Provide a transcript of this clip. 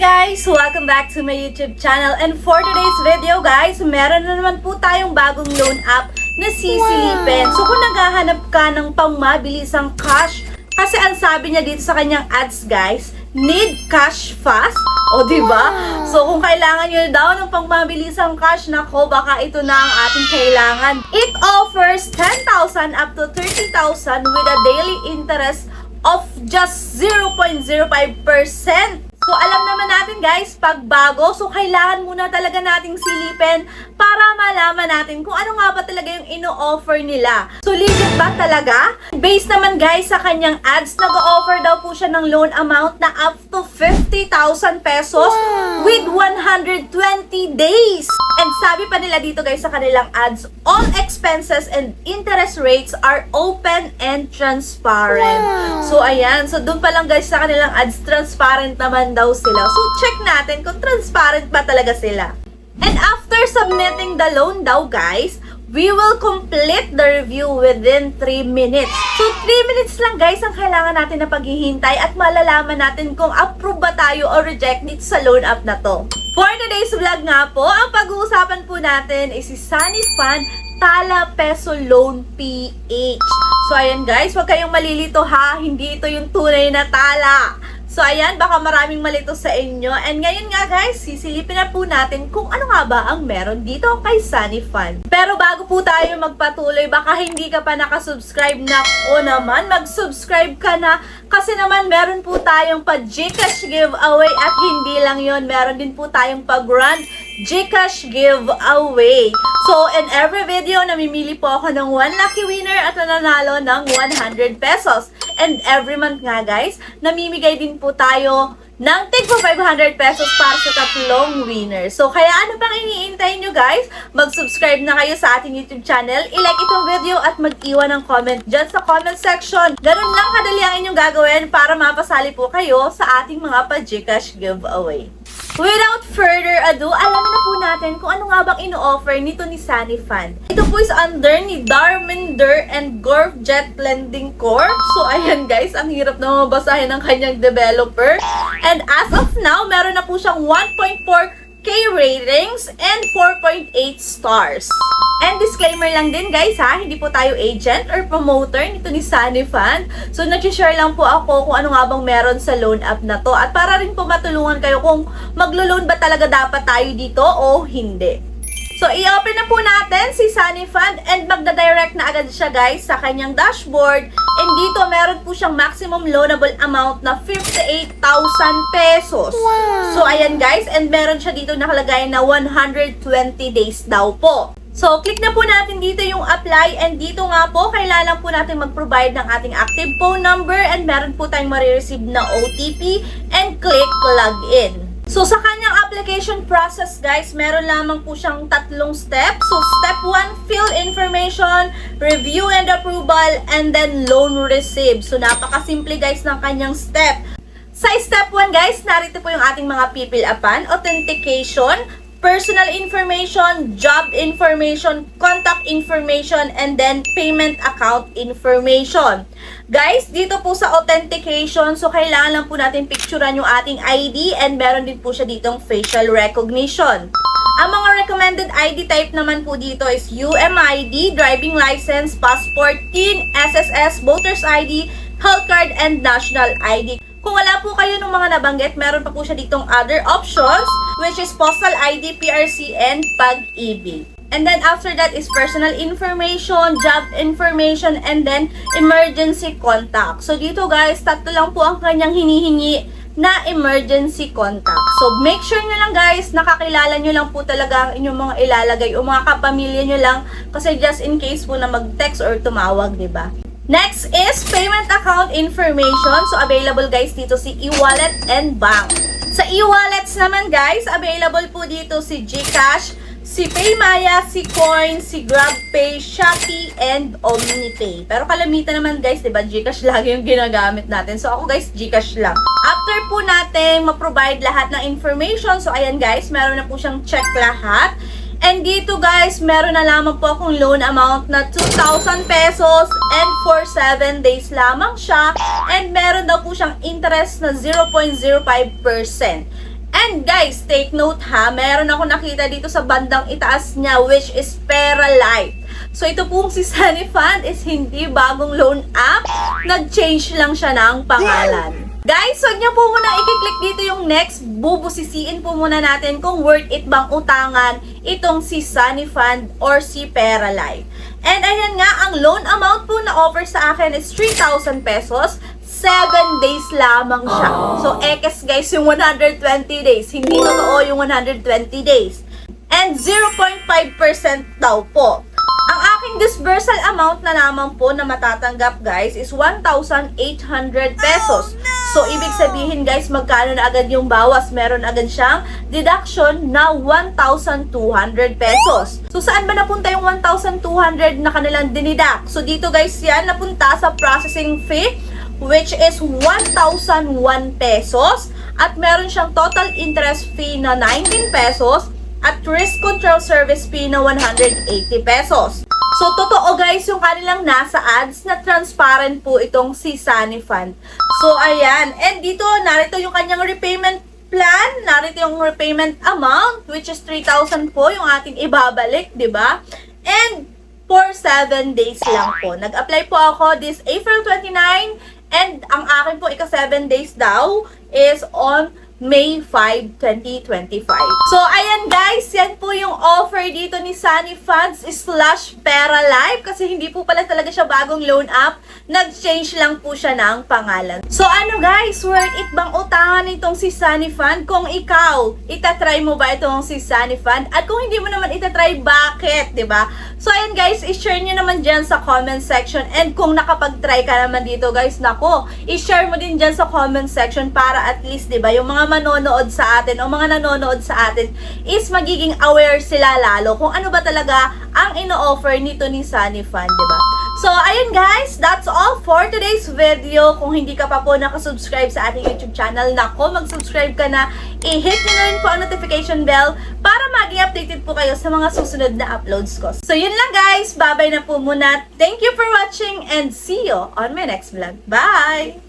guys! Welcome back to my YouTube channel, and for today's video guys, meron na naman po tayong bagong loan app na sisilipin. So kung naghahanap ka ng pangmabilisang cash, kasi ang sabi niya dito sa kanyang ads guys, need cash fast. O diba? So kung kailangan nyo daw ng pangmabilisang cash, nako baka ito na ang ating kailangan. It offers 10,000 up to 30,000 with a daily interest of just 0.05%. So, alam naman natin guys, pag bago, so kailangan muna talaga nating silipin para malaman natin kung ano nga ba talaga yung ino-offer nila. So, legit ba talaga? Based naman guys sa kanyang ads, nag-offer daw po siya ng loan amount na up to 50,000 pesos with 120 days. And sabi pa nila dito guys sa kanilang ads, all expenses and interest rates are open and transparent. So, ayan. So, dun pa lang guys sa kanilang ads, transparent naman daw sila. So, check natin kung transparent ba talaga sila. And after submitting the loan daw guys, we will complete the review within 3 minutes. So, 3 minutes lang guys ang kailangan natin na paghihintay at malalaman natin kung approve ba tayo o reject dito sa loan app na to. For today's vlog nga po, ang pag-uusapan po natin is si Sunny Fund Tala Peso Loan PH. So, ayan guys, huwag kayong malilito ha, hindi ito yung tunay na tala. So, ayan, baka maraming malito sa inyo. And ngayon nga guys, sisilipin na po natin kung ano nga ba ang meron dito kay Sunny Fund. Pero bago po tayo magpatuloy, baka hindi ka pa nakasubscribe na o naman, mag-subscribe ka na. Kasi naman, meron po tayong pa-Gcash giveaway at hindi lang yon, meron din po tayong pag-run Gcash giveaway. So, in every video, namimili po ako ng 1 lucky winner at nananalo ng 100 pesos. And every month nga guys, namimigay din po tayo ng tigpo 500 pesos para sa 3 winners. So, kaya ano pang iniintay nyo guys? Mag-subscribe na kayo sa ating YouTube channel, i-like itong video at mag-iwan ng comment dyan sa comment section. Ganun lang kadali ang inyong gagawin para mapasali po kayo sa ating mga pa-Gcash giveaway. Without further ado, alamin na po natin kung ano nga bang ino-offer nito ni Sunny Fund. Ito po is under ni Darminder and Gorfjet Lending Corp. So, ayan guys, ang hirap na mabasahin ng kanyang developer. And as of now, meron na po siyang 1.4K ratings and 4.8 stars. And disclaimer lang din guys ha, hindi po tayo agent or promoter nito ni Sunny Fund. So nag-share lang po ako kung ano nga bang meron sa loan app na to. At para rin po matulungan kayo kung maglo-loan ba talaga dapat tayo dito o hindi. So i-open na po natin si Sunny Fund and magda-direct na agad siya guys sa kanyang dashboard. And dito meron po siyang maximum loanable amount na 58,000 pesos. So ayan guys, and meron siya dito nakalagay na 120 days daw po. So, click na po natin dito yung apply and dito nga po, kailangan po natin mag-provide ng ating active phone number and meron po tayong marireceive na OTP and click login. So, sa kanyang application process guys, meron lamang po siyang 3 steps. So, step 1, fill information, review and approval, and then loan receive. So, napakasimple guys ng kanyang step. Sa step 1 guys, narito po yung ating mga pipil-apan, authentication, personal information, job information, contact information, and then payment account information. Guys, dito po sa authentication, so kailangan lang po natin picturean yung ating ID and meron din po siya ditong facial recognition. Ang mga recommended ID type naman po dito is UMID, driving license, passport, TIN, SSS, voter's ID, health card, and national ID. Kung wala po kayo ng mga nabanggit, meron pa po siya ditong other options, which is postal ID, PRC, and pag-ibig. And then after that is personal information, job information, and then emergency contact. So dito guys, 3 lang po ang kanyang hinihingi na emergency contact. So make sure nyo lang guys, nakakilala nyo lang po talaga ang inyong mga ilalagay o mga kapamilya nyo lang kasi just in case po na mag-text or tumawag, diba? Next is payment account information. So, available guys dito si e-wallet and bank. Sa e-wallets naman guys, available po dito si Gcash, si Paymaya, si Coin, si GrabPay, Shopee, and OmniPay. Pero kalamitan naman guys, diba, Gcash lagi yung ginagamit natin. So, ako guys, Gcash lang. After po natin ma-provide lahat ng information, so ayan guys, meron na po siyang check lahat. And dito guys, meron na lamang po akong loan amount na 2,000 pesos and for 7 days lamang siya. And meron daw po siyang interest na 0.05%. And guys, take note ha, meron ako nakita dito sa bandang itaas niya which is Peralife. So ito pong si Sunny Fund is hindi bagong loan app, nag-change lang siya ng pangalan. Guys, huwag niyo po muna i-click dito yung next, bubusisiin po muna natin kung worth it bang utangan itong si Sunny Fund or si Peralife. And ayan nga, ang loan amount po na offer sa akin is 3,000 pesos. 7 days lamang siya. So, ekes guys, yung 120 days. Hindi totoo yung 120 days. And 0.5% daw po. Ang aking disbursal amount na naman po na matatanggap guys is 1,800 pesos. So, ibig sabihin guys, magkano na agad yung bawas? Meron agad siyang deduction na 1,200 pesos. So, saan ba napunta yung 1,200 na kanilang dinidak? So, dito guys yan, napunta sa processing fee which is 1,001 pesos at meron siyang total interest fee na 19 pesos at risk control service fee na 180 pesos. So, totoo guys, yung kanilang nasa ads na transparent po itong si Sunny Fund. So, ayan. And dito, narito yung kanyang repayment plan, narito yung repayment amount which is 3,000 po yung ating ibabalik, di ba? And for 7 days lang po. Nag-apply po ako this April 29 and ang akin po ika 7 days daw is on May 5, 2025. So, ayan guys, yan po yung offer dito ni Sunny Funds / Peralife kasi hindi po pala talaga siya bagong loan app. Nag-change lang po siya ng pangalan. So, ano guys, worth it bang utangan itong si Sunny Fund? Kung ikaw, itatry mo ba itong si Sunny Fund? At kung hindi mo naman itatry, bakit? 'Di ba? So, ayan guys, i-share nyo naman dyan sa comment section. And kung nakapag-try ka naman dito guys, nako, i-share mo din dyan sa comment section para at least, 'di ba, yung mga manonood sa atin o mga nanonood sa atin is magiging aware sila lalo kung ano ba talaga ang ino-offer nito ni Sunny Fund, diba? So, ayun guys, that's all for today's video. Kung hindi ka pa po nakasubscribe sa ating YouTube channel, nako, mag-subscribe ka na. I-hit nyo na rin po ang notification bell para maging updated po kayo sa mga susunod na uploads ko. So, yun lang guys. Bye-bye na po muna. Thank you for watching and see you on my next vlog. Bye!